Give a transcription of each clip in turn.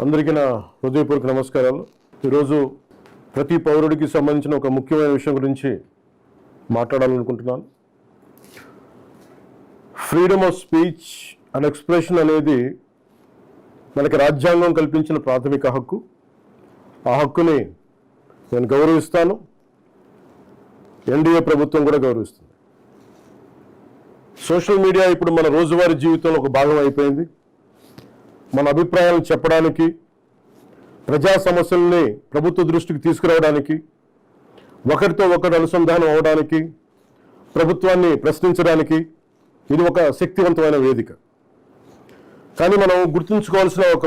అందరికీ నా హృదయపూర్వక నమస్కారాలు. ఈరోజు ప్రతి పౌరుడికి సంబంధించిన ఒక ముఖ్యమైన విషయం గురించి మాట్లాడాలనుకుంటున్నాను. Freedom of speech and expression అనేది మనకి రాజ్యాంగం కల్పించిన ప్రాథమిక హక్కు. ఆ హక్కుని నేను గౌరవిస్తాను, ఎన్డీఏ ప్రభుత్వం కూడా గౌరవిస్తుంది. సోషల్ మీడియా ఇప్పుడు మన రోజువారీ జీవితంలో ఒక భాగం అయిపోయింది. మన అభిప్రాయాలను చెప్పడానికి, ప్రజా సమస్యల్ని ప్రభుత్వ దృష్టికి తీసుకురావడానికి, ఒకరితో ఒకరు అనుసంధానం అవడానికి, ప్రభుత్వాన్ని ప్రశ్నించడానికి ఇది ఒక శక్తివంతమైన వేదిక. కానీ మనం గుర్తుంచుకోవాల్సిన ఒక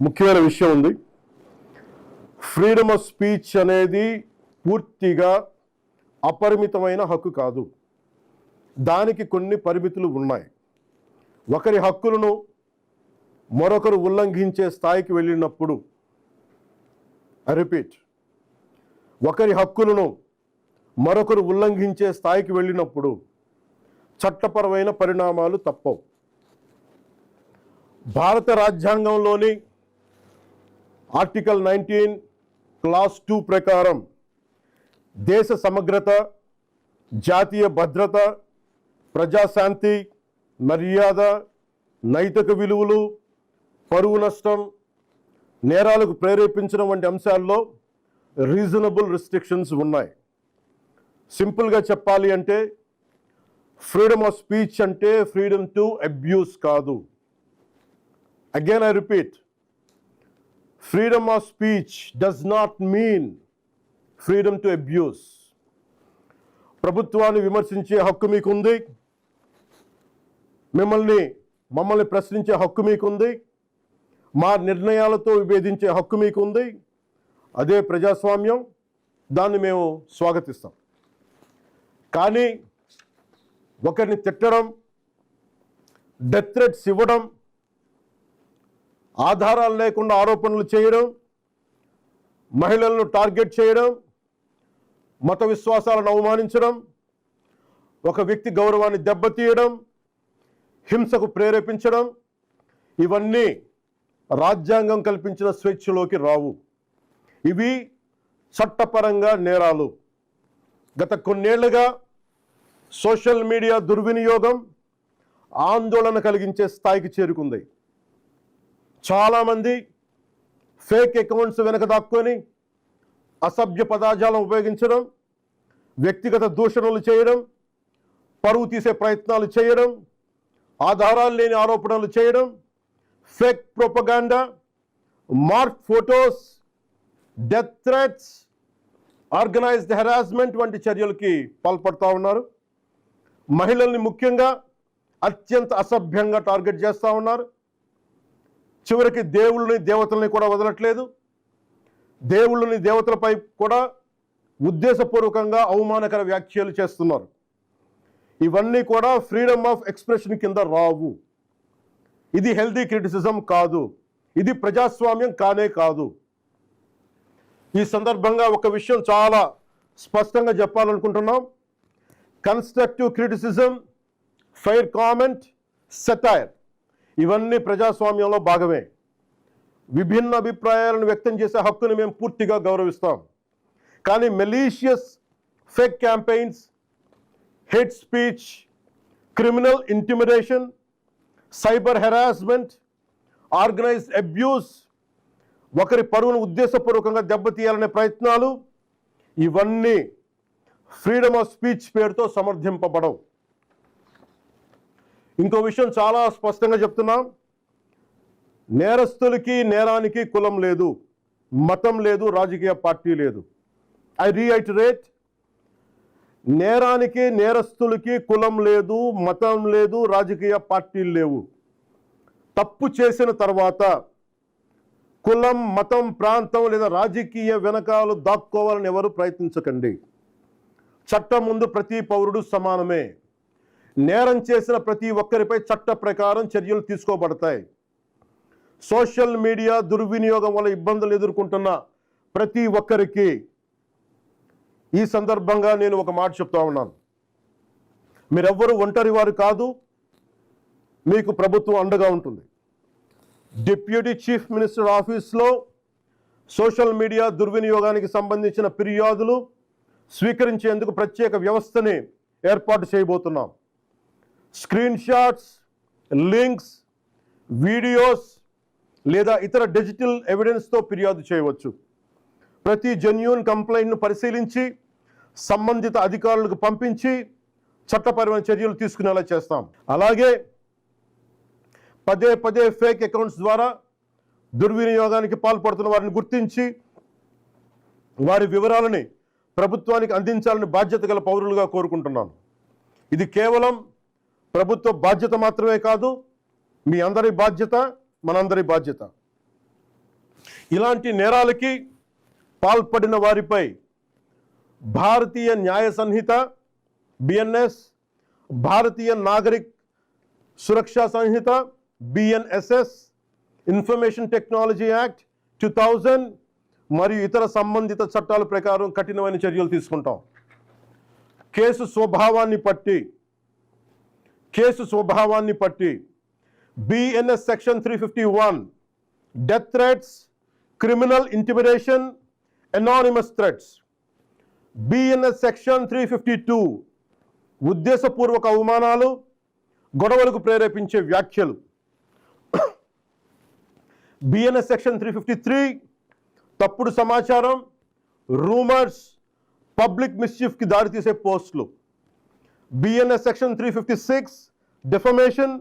ముఖ్యమైన విషయం ఉంది. ఫ్రీడమ్ ఆఫ్ స్పీచ్ అనేది పూర్తిగా అపరిమితమైన హక్కు కాదు. దానికి కొన్ని పరిమితులు ఉన్నాయి. ఒకరి హక్కులను మరొకరు ఉల్లంఘించే స్థాయికి వెళ్ళినప్పుడు, రిపీట్, ఒకరి హక్కులను మరొకరు ఉల్లంఘించే స్థాయికి వెళ్ళినప్పుడు చట్టపరమైన పరిణామాలు తప్పవు. భారత రాజ్యాంగంలోని ఆర్టికల్ 19 క్లాస్ 2 ప్రకారం దేశ సమగ్రత, జాతీయ భద్రత, ప్రజాశాంతి, మర్యాద, నైతిక విలువలు, పరువు నష్టం, నేరాలకు ప్రేరేపించడం వంటి అంశాల్లో రీజనబుల్ రిస్ట్రిక్షన్స్ ఉన్నాయి. సింపుల్గా చెప్పాలి అంటే ఫ్రీడమ్ ఆఫ్ స్పీచ్ అంటే ఫ్రీడమ్ టు అబ్యూస్ కాదు. Again I repeat, freedom of speech does not mean freedom to abuse. ప్రభుత్వాన్ని విమర్శించే హక్కు మీకుంది, మమ్మల్ని ప్రశ్నించే హక్కు మీకుంది, మా నిర్ణయాలతో విభేదించే హక్కు మీకుంది. అదే ప్రజాస్వామ్యం, దాన్ని మేము స్వాగతిస్తాం. కానీ ఒకరిని తిట్టడం, డెత్ థ్రెట్స్ ఇవ్వడం, ఆధారాలు లేకుండా ఆరోపణలు చేయడం, మహిళలను టార్గెట్ చేయడం, మత విశ్వాసాలను అవమానించడం, ఒక వ్యక్తి గౌరవాన్ని దెబ్బతీయడం, హింసకు ప్రేరేపించడం, ఇవన్నీ రాజ్యాంగం కల్పించిన స్వేచ్ఛలోకి రావు. ఇవి చట్టపరంగా నేరాలు. గత కొన్నేళ్లుగా సోషల్ మీడియా దుర్వినియోగం ఆందోళన కలిగించే స్థాయికి చేరుకుంది. చాలామంది ఫేక్ అకౌంట్స్ వెనక దాక్కొని అసభ్య పదజాలం ఉపయోగించడం, వ్యక్తిగత దూషణలు చేయడం, పరువు తీసే ప్రయత్నాలు చేయడం, ఆధారాలు లేని ఆరోపణలు చేయడం, fake propaganda, mark photos, death threats, organised harassment వంటి చర్యలకి పాల్పడుతూ ఉన్నారు. మహిళల్ని ముఖ్యంగా అత్యంత అసభ్యంగా టార్గెట్ చేస్తూ ఉన్నారు. చివరికి దేవుళ్ళని, దేవతల్ని కూడా వదలట్లేదు. దేవుళ్ళని, దేవతలపై కూడా ఉద్దేశపూర్వకంగా అవమానకర వ్యాఖ్యలు చేస్తున్నారు. ఇవన్నీ కూడా ఫ్రీడమ్ ఆఫ్ ఎక్స్ప్రెషన్ కింద రావు. ఇది హెల్దీ క్రిటిసిజం కాదు. ఇది ప్రజాస్వామ్యం కానే కాదు. ఈ సందర్భంగా ఒక విషయం చాలా స్పష్టంగా చెప్పాలనుకుంటున్నాం. Constructive criticism, fair comment, satire ఇవన్నీ ప్రజాస్వామ్యంలో భాగమే. విభిన్న అభిప్రాయాలను వ్యక్తం చేసే హక్కుని మేము పూర్తిగా గౌరవిస్తాం. కానీ malicious fake campaigns, hate speech, criminal intimidation, cyber harassment, organised abuse, ఒకరి పరువును ఉద్దేశపూర్వకంగా దెబ్బతీయాలనే ప్రయత్నాలు, ఇవన్నీ ఫ్రీడమ్ ఆఫ్ స్పీచ్ పేరుతో సమర్థింపబడవు. ఇంకో విషయం చాలా స్పష్టంగా చెప్తున్నాం. నేరస్తులకి, నేరానికి కులం లేదు, మతం లేదు, రాజకీయ పార్టీ లేదు. ఐ రీఐటరేట్, నేరానికి, నేరస్తులకి కులం లేదు, మతం లేదు, రాజకీయ పార్టీలు లేవు. తప్పు చేసిన తర్వాత కులం, మతం, ప్రాంతం లేదా రాజకీయ వెనకాలు దాక్కోవాలని ఎవరు ప్రయత్నించకండి. చట్టం ముందు ప్రతి పౌరుడు సమానమే. నేరం చేసిన ప్రతి ఒక్కరిపై చట్ట ప్రకారం చర్యలు తీసుకోబడతాయి. సోషల్ మీడియా దుర్వినియోగం వల్ల ఇబ్బందులు ఎదుర్కొంటున్న ప్రతి ఒక్కరికి ఈ సందర్భంగా నేను ఒక మాట చెప్తా ఉన్నాను. మీరెవ్వరూ ఒంటరి వారు కాదు. మీకు ప్రభుత్వం అండగా ఉంటుంది. డిప్యూటీ చీఫ్ మినిస్టర్ ఆఫీస్లో సోషల్ మీడియా దుర్వినియోగానికి సంబంధించిన ఫిర్యాదులు స్వీకరించేందుకు ప్రత్యేక వ్యవస్థని ఏర్పాటు చేయబోతున్నాం. స్క్రీన్ షాట్స్, లింక్స్, వీడియోస్ లేదా ఇతర డిజిటల్ ఎవిడెన్స్తో ఫిర్యాదు చేయవచ్చు. ప్రతి జెన్యూన్ కంప్లైంట్ను పరిశీలించి సంబంధిత అధికారులకు పంపించి చట్టపరమైన చర్యలు తీసుకునేలా చేస్తాం. అలాగే పదే పదే ఫేక్ అకౌంట్స్ ద్వారా దుర్వినియోగానికి పాల్పడుతున్న వారిని గుర్తించి వారి వివరాలని ప్రభుత్వానికి అందించాలని బాధ్యత గల పౌరులుగా కోరుకుంటున్నాను. ఇది కేవలం ప్రభుత్వ బాధ్యత మాత్రమే కాదు, మీ అందరి బాధ్యత, మనందరి బాధ్యత. ఇలాంటి నేరాలకి పాల్పడిన వారిపై భారతీయ న్యాయ సంహిత BNS, భారతీయ నాగరిక్ సురక్షా సంహిత BNSS, ఇన్ఫర్మేషన్ టెక్నాలజీ యాక్ట్ 2000 మరియు ఇతర సంబంధిత చట్టాల ప్రకారం కఠినమైన చర్యలు తీసుకుంటాం. కేసు స్వభావాన్ని బట్టి BNS section 351 death threats, criminal intimidation, anonymous threats. BNS section 352 ఉద్దేశపూర్వక అవమానాలు, గొడవలకు ప్రేరేపించే వ్యాఖ్యలు. BNS సెక్షన్ 353 తప్పుడు సమాచారం, రూమర్స్, పబ్లిక్ మిస్చీఫ్కి దారితీసే పోస్టులు. BNS సెక్షన్ 356 డెఫమేషన్,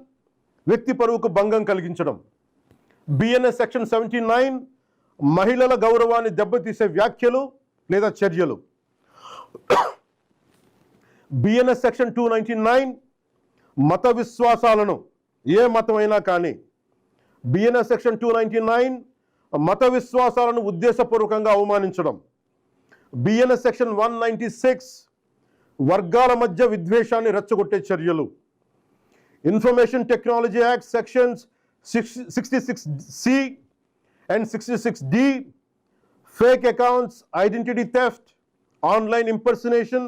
వ్యక్తి పరువుకు భంగం కలిగించడం. BNS సెక్షన్ 79 మహిళల గౌరవాన్ని దెబ్బతీసే వ్యాఖ్యలు లేదా చర్యలు. BNS సెక్షన్ 299 మత విశ్వాసాలను, ఏ మతమైనా కానీ, BNS సెక్షన్ 299 మత విశ్వాసాలను ఉద్దేశపూర్వకంగా అవమానించడం. BNS సెక్షన్ 196 వర్గాల మధ్య విద్వేషాన్ని రెచ్చగొట్టే చర్యలు. Information technology act sections 66C and 66D fake accounts, identity theft, online impersonation.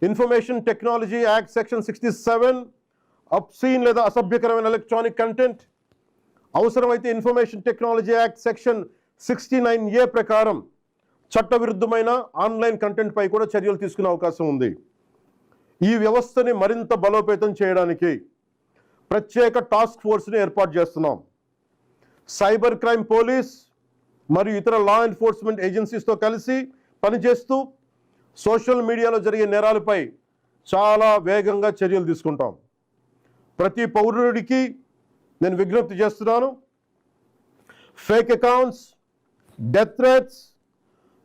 Information technology act section 67 obscene లేదా అసభ్యకరమైన ఎలక్ట్రానిక్ కంటెంట్. అవసరమైతే information technology act section 69A ప్రకారం చట్టవిరుద్ధమైన ఆన్లైన్ కంటెంట్ పై కూడా చర్యలు తీసుకునే అవకాశం ఉంది. ఈ వ్యవస్థని మరింత బలోపేతం చేయడానికి ప్రత్యేక టాస్క్ ఫోర్స్ని ఏర్పాటు చేస్తున్నాం. సైబర్ క్రైమ్ పోలీస్ మరియు ఇతర లా ఎన్ఫోర్స్మెంట్ ఏజెన్సీస్తో కలిసి పనిచేస్తూ సోషల్ మీడియాలో జరిగే నేరాలపై చాలా వేగంగా చర్యలు తీసుకుంటాం. ప్రతి పౌరుడికి నేను విజ్ఞప్తి చేస్తున్నాను, ఫేక్ అకౌంట్స్, డెత్ థ్రెట్స్,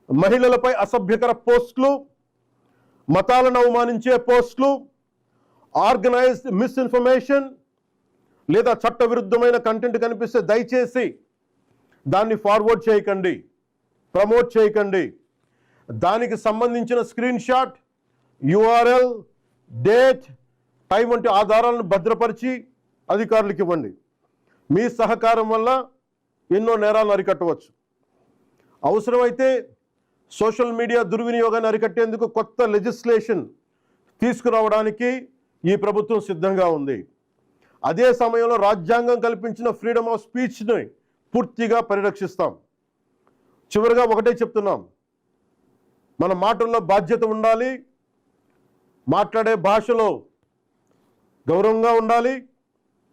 మహిళలపై అసభ్యకర పోస్టులు, మతాలను అవమానించే పోస్టులు, ఆర్గనైజ్డ్ మిస్ఇన్ఫర్మేషన్ లేదా చట్టవిరుద్ధమైన కంటెంట్ కనిపిస్తే దయచేసి దాన్ని ఫార్వర్డ్ చేయకండి, ప్రమోట్ చేయకండి. దానికి సంబంధించిన screen shot, URL, date, time వంటి ఆధారాలను భద్రపరిచి అధికారులకు ఇవ్వండి. మీ సహకారం వల్ల ఎన్నో నేరాలను అరికట్టవచ్చు. అవసరమైతే సోషల్ మీడియా దుర్వినియోగాన్ని అరికట్టేందుకు కొత్త లెజిస్లేషన్ తీసుకురావడానికి ఈ ప్రభుత్వం సిద్ధంగా ఉంది. అదే సమయంలో రాజ్యాంగం కల్పించిన ఫ్రీడమ్ ఆఫ్ స్పీచ్ని పూర్తిగా పరిరక్షిస్తాం. చివరిగా ఒకటే చెప్తున్నాం, మన మాటల్లో బాధ్యత ఉండాలి, మాట్లాడే భాషలో గౌరవంగా ఉండాలి,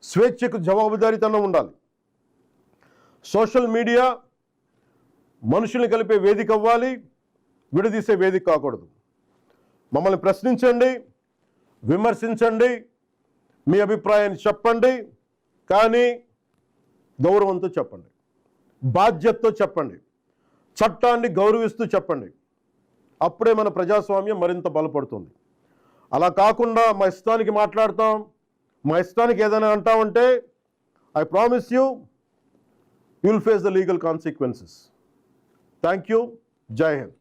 స్వేచ్ఛకు జవాబుదారీతనం ఉండాలి. సోషల్ మీడియా మనుషుల్ని కలిపే వేదిక అవ్వాలి, విడదీసే వేదిక కాకూడదు. మమ్మల్ని ప్రశ్నించండి, విమర్శించండి, మీ అభిప్రాయాన్ని చెప్పండి, కానీ గౌరవంతో చెప్పండి, బాధ్యతతో చెప్పండి, చట్టాన్ని గౌరవిస్తూ చెప్పండి. అప్పుడే మన ప్రజాస్వామ్యం మరింత బలపడుతుంది. అలా కాకుండా మా ఇష్టానికి మాట్లాడతాం, మా ఇష్టానికి ఏదైనా అంటామంటే I promise you will face the legal consequences. Thank you. జై హింద్.